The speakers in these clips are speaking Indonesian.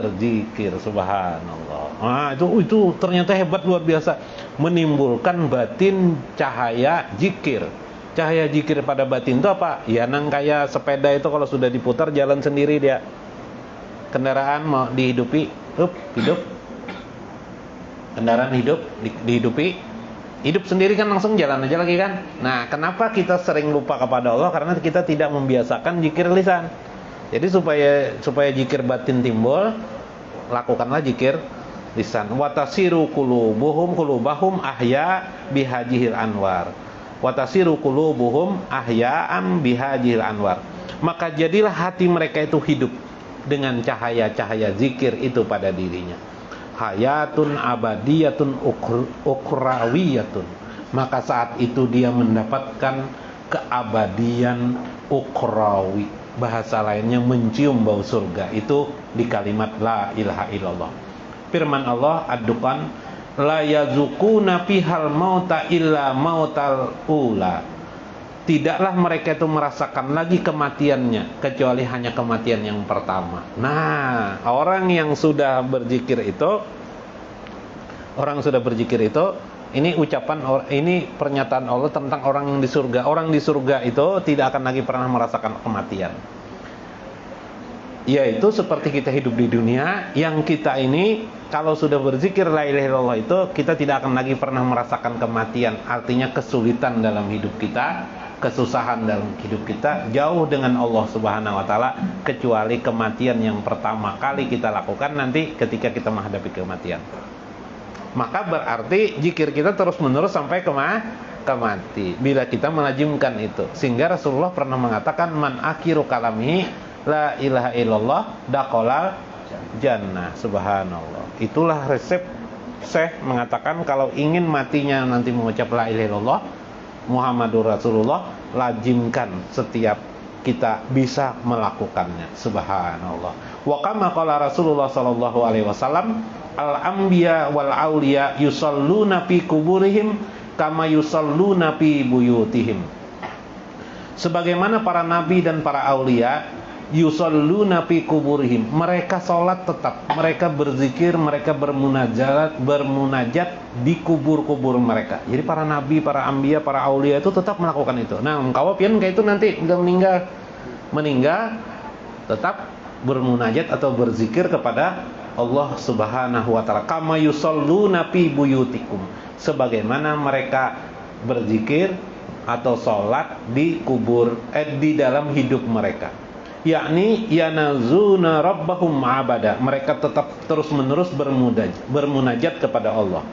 berzikir. Subhanallah. Nah, itu ternyata hebat, luar biasa, menimbulkan batin cahaya zikir. Cahaya zikir pada batin itu apa? Ya nang kayak sepeda itu kalau sudah diputar jalan sendiri dia. Kendaraan mau dihidupi, hidup. Kendaraan dihidupi, hidup sendiri kan langsung jalan aja lagi kan. Nah, kenapa kita sering lupa kepada Allah? Karena kita tidak membiasakan zikir lisan. Jadi supaya zikir batin timbul, lakukanlah zikir lisan. Watasiru qulubahum ahya bihajihil anwar. Watasiru qulubuhum ahya'am bihajihil anwar. Maka jadilah hati mereka itu hidup dengan cahaya-cahaya zikir itu pada dirinya. Hayatun abadiyatun ukrawiyatun. Maka saat itu dia mendapatkan keabadian ukrawi. Bahasa lainnya mencium bau surga. Itu di kalimat la ilaha illallah. Firman Allah ad-Dukhan, la yazukuna fihal mauta illa mautal ula. Tidaklah mereka itu merasakan lagi kematiannya kecuali hanya kematian yang pertama. Nah, orang yang sudah berzikir itu, ini pernyataan Allah tentang orang yang di surga. Orang di surga itu tidak akan lagi pernah merasakan kematian. Yaitu seperti kita hidup di dunia, yang kita ini kalau sudah berzikir la ilaha illallah itu kita tidak akan lagi pernah merasakan kematian. Artinya kesulitan dalam hidup kita, kesusahan dalam hidup kita jauh dengan Allah Subhanahu wa taala, kecuali kematian yang pertama kali kita lakukan nanti ketika kita menghadapi kematian. Maka berarti zikir kita terus-menerus sampai mati bila kita melazimkan itu. Sehingga Rasulullah pernah mengatakan, man akhiru kalamihi la ilaha illallah daqalal jannah. Subhanallah. Itulah resep Syekh mengatakan kalau ingin matinya nanti mengucap la ilaha illallah Muhammadur Rasulullah, lazimkan setiap kita bisa melakukannya. Subhanallah. Wa kama qala Rasulullah sallallahu alaihi wasallam, al-anbiya wal auliya yusalluna fi kuburihim kama yusalluna fi buyutihim. Sebagaimana para nabi dan para aulia yusalluna fi kuburihim, mereka salat tetap, mereka berzikir, mereka bermunajat di kubur-kubur mereka. Jadi para nabi, para anbiya, para aulia itu tetap melakukan itu. Nah, engkau pian kayak itu nanti udah meninggal tetap bermunajat atau berzikir kepada Allah Subhanahu wa taala. Kama yusalluna fi buyutikum, sebagaimana mereka berzikir atau salat di kubur di dalam hidup mereka. Yakni yanazuna rabbahum abada, mereka tetap terus-menerus bermunajat kepada Allah.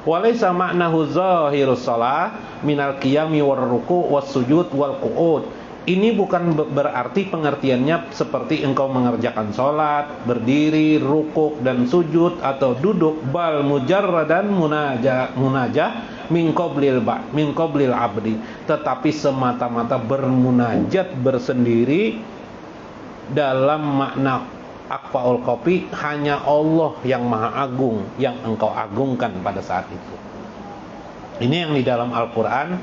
Walaysa ma'nahu zahirus shalah minal qiyami war ruku' was sujud wal qu'ud. Ini bukan berarti pengertiannya seperti engkau mengerjakan salat, berdiri, rukuk dan sujud atau duduk, bal mujarradan munajah min qablil abdi, tetapi semata-mata bermunajat bersendiri dalam makna aqfaul qafi, hanya Allah yang maha agung yang engkau agungkan pada saat itu. Ini yang di dalam Al-Quran,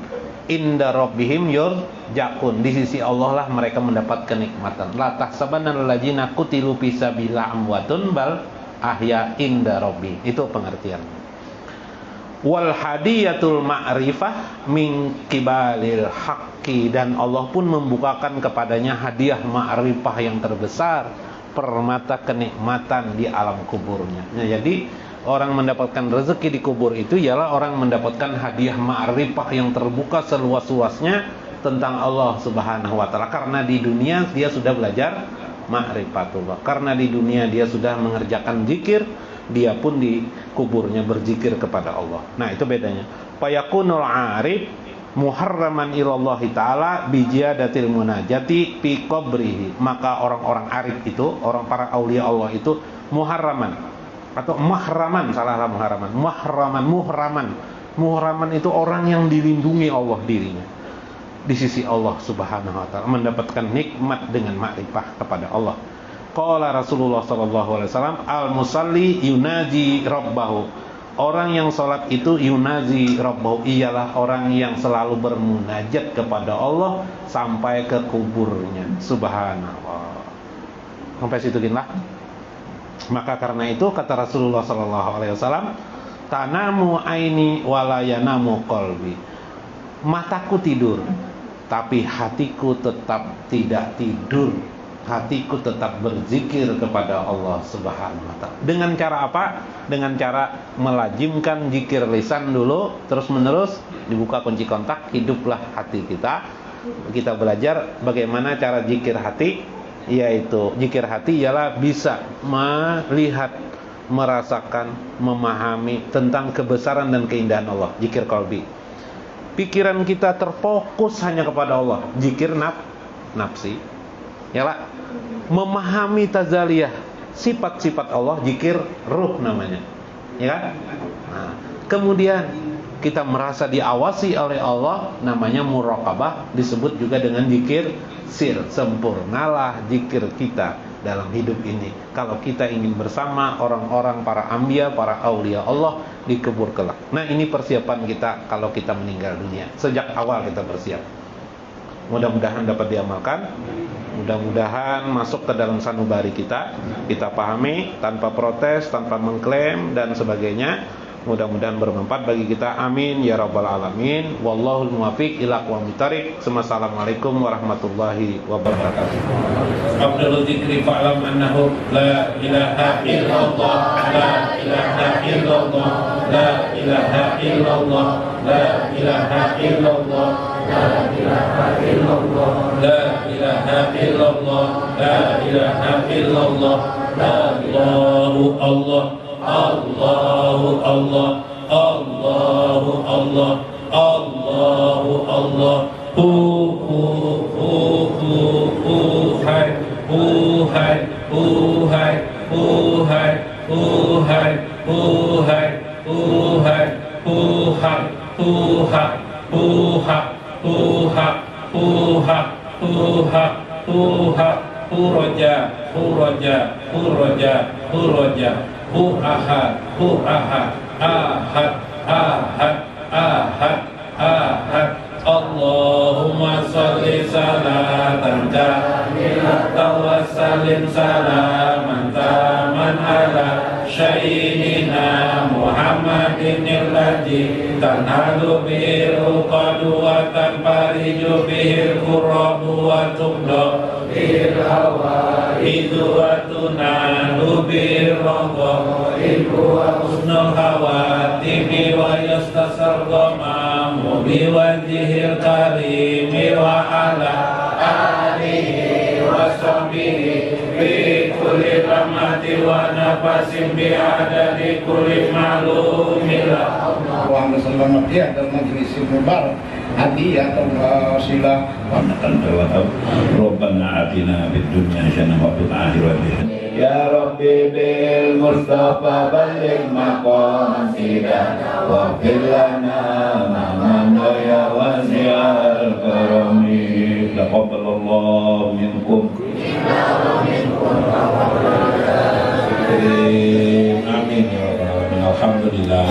inda rabbihim yurja'un, di sisi Allah lah mereka mendapat kenikmatan. La tahsabanal ladzina qutilu fi sabilillah amwatun bal ahya inda rabbi. Itu pengertiannya. Wal hadiyatul ma'rifah min kibalil haqqi, dan Allah pun membukakan kepadanya hadiah ma'rifah yang terbesar, permata kenikmatan di alam kuburnya. Nah, jadi orang mendapatkan rezeki di kubur itu ialah orang mendapatkan hadiah ma'rifah yang terbuka seluas-luasnya tentang Allah Subhanahu wa taala. Karena di dunia dia sudah belajar ma'rifatullah, karena di dunia dia sudah mengerjakan zikir, dia pun di kuburnya berzikir kepada Allah. Nah, itu bedanya. Fayakunul arif muharraman ilallahi ta'ala bijadatil munajati fi qabrihi. Maka orang-orang arif itu, orang para aulia Allah itu muharraman atau muhraman, salahlah muhraman itu orang yang dilindungi Allah dirinya di sisi Allah Subhanahu wa taala, mendapatkan nikmat dengan makrifah kepada Allah. Qala Rasulullah sallallahu alaihi wasallam, al-musalli yunaji rabbahu. Orang yang salat itu yunaji rabbahu, ialah orang yang selalu bermunajat kepada Allah sampai ke kuburnya. Subhanallah. Sampai situ ginilah. Maka karena itu kata Rasulullah SAW, tanamu aini wala yanamu qalbi. Mataku tidur, tapi hatiku tetap tidak tidur. Hatiku tetap berzikir kepada Allah Subhanahu wa ta'ala. Dengan cara apa? Dengan cara melazimkan zikir lisan dulu, terus menerus dibuka kunci kontak, hiduplah hati kita. Kita belajar bagaimana cara zikir hati, yaitu zikir hati ialah bisa melihat, merasakan, memahami tentang kebesaran dan keindahan Allah. Zikir qalbi. Pikiran kita terfokus hanya kepada Allah. Zikir nafsi. Yalah, memahami tazaliyah sifat-sifat Allah, zikir ruh namanya. Ya kan? Nah, kemudian kita merasa diawasi oleh Allah, namanya muraqabah, disebut juga dengan zikir sir. Sempurnalah zikir kita dalam hidup ini kalau kita ingin bersama orang-orang para anbiya, para aulia Allah di kubur kelak. Nah, ini persiapan kita kalau kita meninggal dunia. Sejak awal kita bersiap. Mudah-mudahan dapat diamalkan. Mudah-mudahan masuk ke dalam sanubari kita pahami tanpa protes, tanpa mengklaim dan sebagainya. Mudah-mudahan bermanfaat bagi kita. Amin ya rabbal alamin. Wallahul muwaffiq ila aqwamit thoriq. Assalamualaikum warahmatullahi wabarakatuh. Abdul dzikri fa'lam annahu la ilaha illallah, la ilaha illallah, la ilaha illallah, la ilaha illallah, la ilaha illallah, la ilaha illallah, la ilaha illallah. Allahu Allah, Allahu Allah, Allahu Allah, Allahu Allah. Hai, hai, hai, hai, hai, hai, hai, Tuhan, Tuhan, Tuhan, Tuhan, Tuhan, Tuhan, Tuhan, Puraja, Puraja, Puraja, Puraja, Ahad, Ahad, Ahad, Ahad, Ahad, Ahad. Allahumma sholli salatan kamilatan wa sallim salaman taman ala sayyidina Muhammadin alladzi tanhalu bihil uqadu wa tanfariju bihil qurabu wa tubda bihil hawaidu wa tunalu bihil raqaibu wa husnul hawatimi wa yastasar ghamamu biwajhil karimi wa ala alihi wa sahbihi bi kulli rahmati wa nafasin bi adadi kulli ma'lumillah. Wa sallallahu alaihi dalam majlis mubarak hadiah atau wasilah wa naqal Rabbana atina fid dunya hasanah wa fil akhirati ya Rabbi bil Mustafa balligh maqasidana wa fil lana ma'amana ya wasi'al karami taqabbalallahu minkum amin ya rabbal alamin. Alhamdulillah.